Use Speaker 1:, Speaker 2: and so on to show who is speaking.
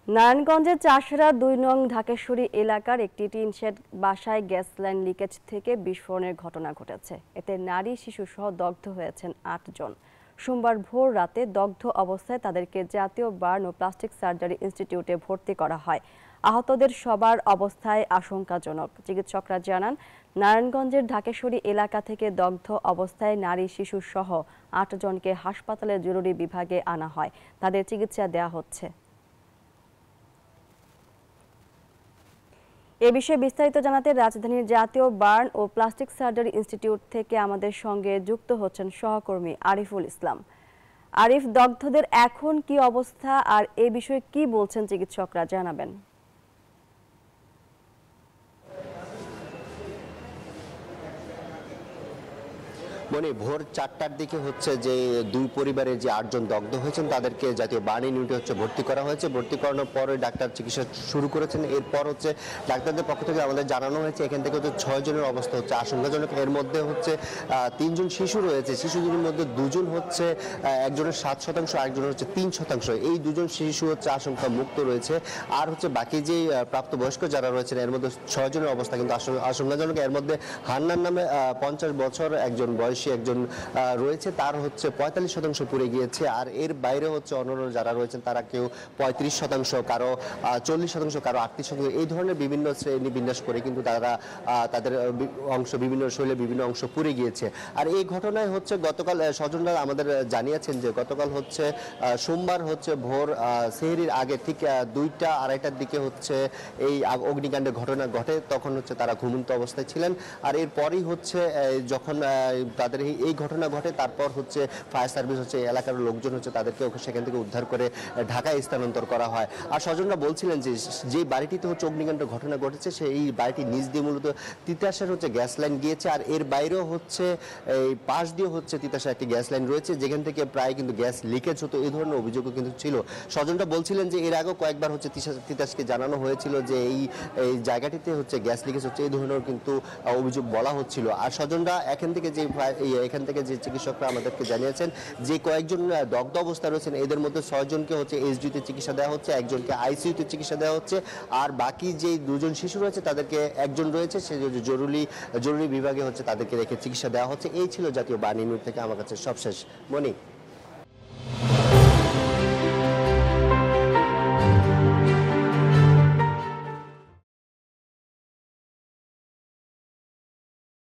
Speaker 1: নারায়ণগঞ্জের চাষড়া ২ নং ঢাকেশ্বরী এলাকার একটি টিনশেড বাসায় গ্যাস লাইন লিকেজ থেকে বিস্ফোরণের ঘটনা ঘটেছে। এতে নারী শিশুসহ দগ্ধ হয়েছেন ৮ জন। সোমবার ভোর রাতে দগ্ধ অবস্থায় তাদেরকে জাতীয় বার্ন ও প্লাস্টিক সার্জারি ইনস্টিটিউটে ভর্তি করা হয়। আহতদের সবার অবস্থায় আশঙ্কাজনক। চিকিৎসকরা জানান, নারায়ণগঞ্জের ঢাকেশ্বরী এলাকা থেকে দগ্ধ অবস্থায় নারী শিশুসহ ৮ জনকে হাসপাতালের জরুরি বিভাগে আনা হয়। তাদের চিকিৎসা দেওয়া হচ্ছে। এ বিষয়ে বিস্তারিত জানাতে রাজধানীর জাতীয় বার্ন ও প্লাস্টিক সার্জারি ইনস্টিটিউট থেকে আমাদের সঙ্গে যুক্ত হচ্ছেন সহকর্মী আরিফুল ইসলাম। আরিফ, দগ্ধদের এখন কি অবস্থা আর এ বিষয়ে কি বলছেন চিকিৎসকরা, জানাবেন।
Speaker 2: মানে ভোর ৪টার দিকে হচ্ছে যে দুই পরিবারের যে ৮ জন দগ্ধ হয়েছেন তাদেরকে জাতীয় বার্ন ইউনিটে হচ্ছে ভর্তি করা হয়েছে। ভর্তি করানোর পরে ডাক্তার চিকিৎসা শুরু করেছেন। এরপর হচ্ছে ডাক্তারদের পক্ষ থেকে আমাদের জানানো হয়েছে এখান থেকে হচ্ছে ৬ জনের অবস্থা হচ্ছে আশঙ্কাজনক। এর মধ্যে হচ্ছে ৩ জন শিশু রয়েছে। শিশুদের মধ্যে ২ জন হচ্ছে, একজনের ৭%, আরেকজনের হচ্ছে ৩%। এই ২ জন শিশু হচ্ছে আশঙ্কা মুক্ত রয়েছে। আর হচ্ছে বাকি যে প্রাপ্তবয়স্ক যারা রয়েছেন এর মধ্যে ৬ জনের অবস্থা কিন্তু আশঙ্কাজনক। এর মধ্যে হান্নান নামে ৫০ বছর একজন বয়স একজন রয়েছে, তার হচ্ছে ৪৫% পুড়ে গিয়েছে। আর এর বাইরে হচ্ছে অন্যান্য যারা রয়েছেন তারা কেউ ৩৫%, কারো ৪০%, কারো ৩৮%, এই ধরনের বিভিন্ন শ্রেণী বিন্যাস করে কিন্তু তারা তাদের অংশ বিভিন্ন শরীরে বিভিন্ন অংশ পুড়ে গিয়েছে। আর এই ঘটনায় হচ্ছে গতকাল স্বজনরা আমাদের জানিয়েছেন যে গতকাল হচ্ছে সোমবার হচ্ছে ভোর সেহরির আগে ঠিক ২টা ২:৩০টার দিকে হচ্ছে এই অগ্নিকাণ্ডের ঘটনা ঘটে। তখন হচ্ছে তারা ঘুমন্ত অবস্থায় ছিলেন। আর এরপরই হচ্ছে যখন তাদের এই ঘটনা ঘটে তারপর হচ্ছে ফায়ার সার্ভিস হচ্ছে এলাকার লোকজন হচ্ছে তাদেরকে সেখান থেকে উদ্ধার করে ঢাকায় স্থানান্তর করা হয়। আর স্বজনরা বলছিলেন যে বাড়িটিতে হচ্ছে অগ্নিকাণ্ডের ঘটনা ঘটেছে সেই বাড়িটির নিচ দিয়ে মূলত তিতাসের হচ্ছে গ্যাস লাইন গিয়েছে। আর এর বাইরেও হচ্ছে এই পাশ দিয়ে হচ্ছে তিতাসের একটি গ্যাস লাইন রয়েছে যেখান থেকে প্রায় কিন্তু গ্যাস লিকেজ হতো, এই ধরনের অভিযোগও কিন্তু ছিল। স্বজনরা বলছিলেন যে এর আগেও কয়েকবার হচ্ছে তিতাসকে জানানো হয়েছিল যে এই জায়গাটিতে হচ্ছে গ্যাস লিকেজ হচ্ছে, এই ধরনের কিন্তু অভিযোগ বলা হচ্ছিল। আর স্বজনরা এখান থেকে যে চিকিৎসকরা আমাদেরকে জানিয়েছেন যে কয়েকজন দগ্ধ অবস্থায় রয়েছেন এদের মধ্যে ৬ জনকে হচ্ছে এইচডিতে চিকিৎসা দেওয়া হচ্ছে, একজনকে আইসিইউতে চিকিৎসা দেওয়া হচ্ছে। আর বাকি যে ২ জন শিশু রয়েছে তাদেরকে একজন রয়েছে সে জরুরি বিভাগে হচ্ছে তাদেরকে রেখে চিকিৎসা দেওয়া হচ্ছে। এই ছিল জাতীয় বার্ন ইউনিট থেকে আমার কাছে সবশেষ। মনি।